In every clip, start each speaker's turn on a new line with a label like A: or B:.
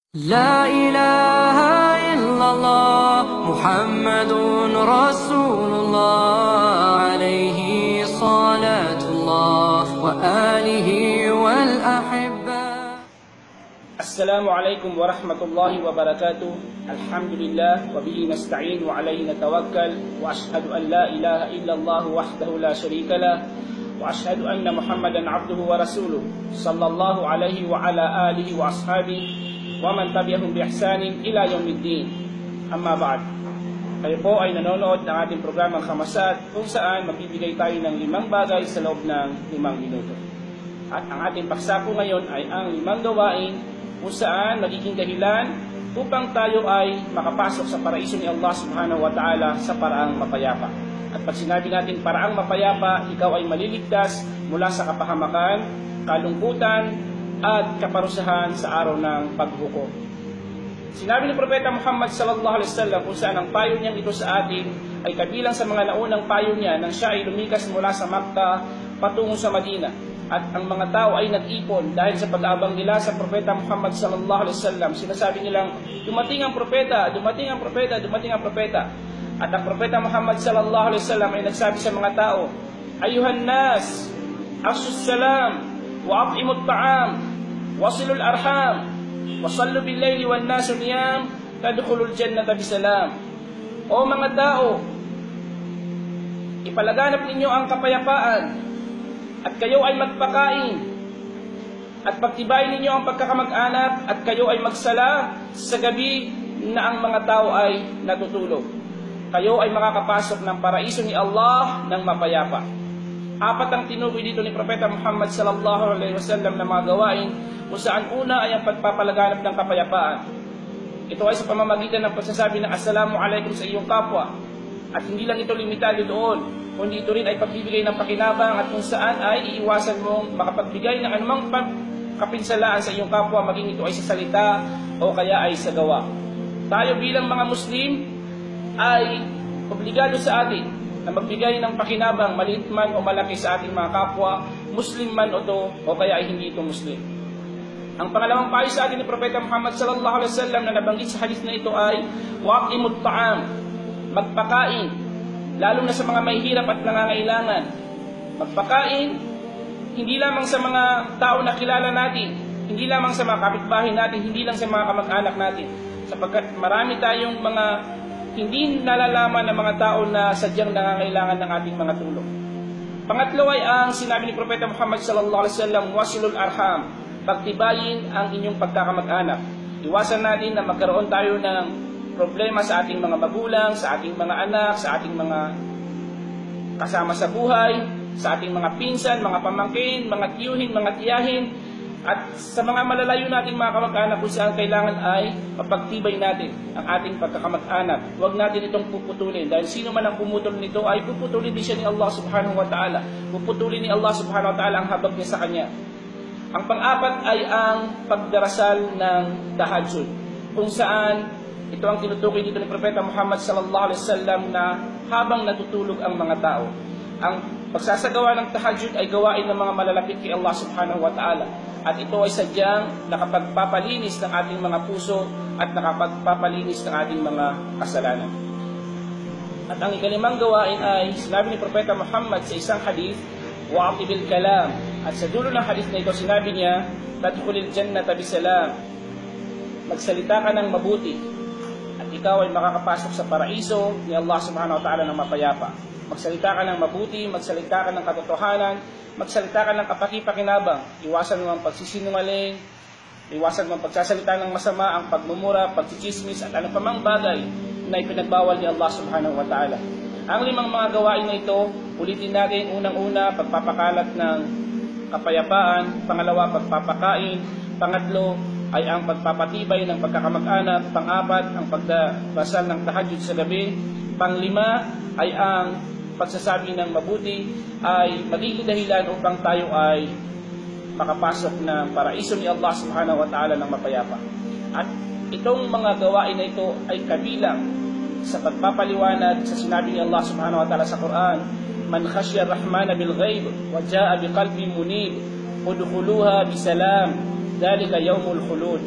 A: لا إله إلا الله محمد رسول الله عليه صلاة الله وآله والأحبة.
B: السلام عليكم ورحمة الله وبركاته. الحمد لله وبه نستعين وعليه نتوكل، وأشهد أن لا إله إلا الله وحده لا شريك له، وأشهد أن محمدا عبده ورسوله صلى الله عليه وعلى آله وأصحابه ومن tabi'ahum biihsanin ila yaumiddin. Amma ba'd. Kayo po ay nanonood ng ating programang Khamasat, kung saan magbibigay tayo ng 5 bagay sa loob ng 5 minuto. At ang ating paksa po ngayon ay ang 5 gawain kung saan magiging dahilan upang tayo ay makapasok sa paraiso ni Allah subhanahu wa ta'ala sa paraang mapayapa. At pag sinabi natin paraang mapayapa, ikaw ay maliligtas mula sa kapahamakan, kalungkutan, at kaparusahan sa araw ng paghukom. Sinabi ni Propeta Muhammad sallallahu alaihi wasallam kung saan ang payo niya ito sa atin ay kabilang sa mga naunang payo niya nang siya ay lumikas mula sa Makkah patungo sa Madina. At ang mga tao ay nag-ipon dahil sa pag-aabang nila sa Propeta Muhammad sallallahu alaihi wasallam. Sinasabi nilang, dumating ang propeta, dumating ang propeta, dumating ang propeta. At ang Propeta Muhammad sallallahu alaihi wasallam ay nagsabi sa mga tao, Ayuhan nas, afsus salam, wa at'imut ta'am, wasilul arham, wasallu bil-layli wan nasu niyam, tadkhulul jannata bisalam. O mga tao, ipalaganap ninyo ang kapayapaan at kayo ay magpakain at pagtibayin ninyo ang pagkakamag-anak at kayo ay magsala sa gabi na ang mga tao ay natutulog. Kayo ay makakapasok ng paraiso ni Allah ng mapayapa. 4 ang tinukoy dito ni Propeta Muhammad sallallahu alaihi wasallam na mga gawain kung saan una ay ang pagpapalaganap ng kapayapaan. Ito ay sa pamamagitan ng pagsasabi ng Assalamu alaikum sa iyong kapwa. At hindi lang ito limitado doon, kundi ito rin ay pagbibigay ng pakinabang at kung saan ay iiwasan mong makapagbigay ng anumang kapinsalaan sa iyong kapwa, maging ito ay sa salita o kaya ay sa gawa. Tayo bilang mga Muslim ay obligado sa atin na magbigay ng pakinabang, maliit man o malaki sa ating mga kapwa, Muslim man o to, o kaya ay hindi ito Muslim. Ang pangalawang payo sa atin ni Propeta Muhammad sallallahu alaihi wasallam na nabanggit sa hadith na ito ay waqimut ta'am, magpakain, lalo na sa mga mahihirap at nangangailangan. Magpakain, hindi lamang sa mga tao na kilala natin, hindi lamang sa mga kapitbahay natin, hindi lang sa mga kamag-anak natin, sapagkat marami tayong mga hindi nalalaman ng mga tao na sadyang nangangailangan ng ating mga tulong. Pangatlo ay ang sinabi ni Propeta Muhammad sallallahu alaihi wasallam, wasilul arham, pagtibayin ang inyong pagkakamag-anak. Iwasan natin na magkaroon tayo ng problema sa ating mga magulang, sa ating mga anak, sa ating mga kasama sa buhay, sa ating mga pinsan, mga pamangkin, mga tiyuhin, mga tiyahin, at sa mga malalayo nating mga kamag-anak kung saan kailangan ay mapagtibay natin ang ating pagkakamag-anak. Huwag natin itong puputulin dahil sino man ang pumutol nito ay puputulin din siya ni Allah subhanahu wa ta'ala. Puputulin ni Allah subhanahu wa ta'ala ang habag niya sa kanya. Ang pang-apat ay ang pagdarasal ng tahajjud, kung saan ito ang tinutukoy dito ni Propeta Muhammad sallallahu alaihi wasallam na habang natutulog ang mga tao. Ang pagsasagawa ng tahajjud ay gawain ng mga malalapit kay Allah subhanahu wa ta'ala. At ito ay sadyang nakapagpapalinis ng ating mga puso at nakapagpapalinis ng ating mga kasalanan. At ang ikalimang gawain ay sinabi ni Propeta Muhammad sa isang hadith, wa'qibil kalam. At sa dulo ng hadith na ito sinabi niya, tadkhulil jannata bisalam. Magsalita ka ng mabuti at ikaw ay makakapasok sa paraiso ni Allah subhanahu wa ta'ala ng mapayapa. Magsalita ka ng mabuti, magsalita ka ng katotohanan, magsalita ka ng kapakipakinabang, iwasan mo ang pagsisinungaling, iwasan mo ang pagsasalita ng masama, ang pagmumura, pagchichismis, at ano pa mang bagay na ipinagbawal ni Allah subhanahu wa ta'ala. Ang 5 mga gawain na ito, ulitin natin. Unang-una, pagpapakalat ng kapayapaan. Pangalawa, pagpapakain. Pangatlo ay ang pagpapatibay ng pagkakamag-anak. Pang-apat, ang pagdarasal ng tahajjud sa gabi. Pang-5 ay ang pagsasabi ng mabuti ay magiging dahilan upang tayo ay makapasok ng paraiso ni Allah subhanahu wa ta'ala ng mapayapa. At itong mga gawain na ito ay kabilang sa pagpapaliwanag sa sinabi ni Allah subhanahu wa ta'ala sa Quran, Man khashya ar-Rahmana bil ghaib wa jaa biqalbin munib udkhuluha bisalam, dhalika yawmul khulud.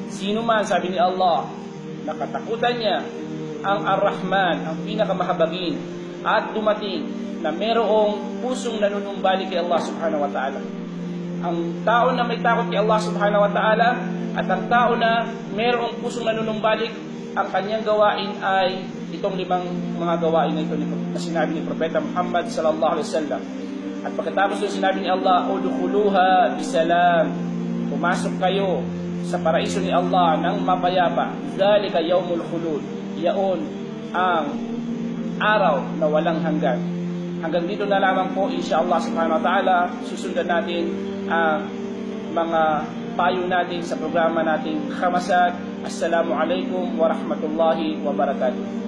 B: Sino man, sabi ni Allah, nakatakutan niya ang Ar-Rahman, ang pinakamahabagin, at dumating na merong pusong nanunumbalik kay Allah subhanahu wa ta'ala. Ang tao na may takot kay Allah subhanahu wa ta'ala at ang tao na merong pusong nanunumbalik, ang kanyang gawain ay itong 5 mga gawain na ito na sinabi ni Propeta Muhammad sallallahu alaihi wasallam. At pagkatapos doon sinabi ni Allah, udkhuluha bisalam, pumasok kayo sa paraiso ni Allah ng mapayapa. Dhalika yawmul khulud, yaon ang araw na walang hanggan. Hanggang dito na lamang po, insyaAllah subhanahu wa ta'ala, susundan natin ang mga payo natin sa programa nating Khamasat. Assalamu alaikum wa rahmatullahi wa barakatuh.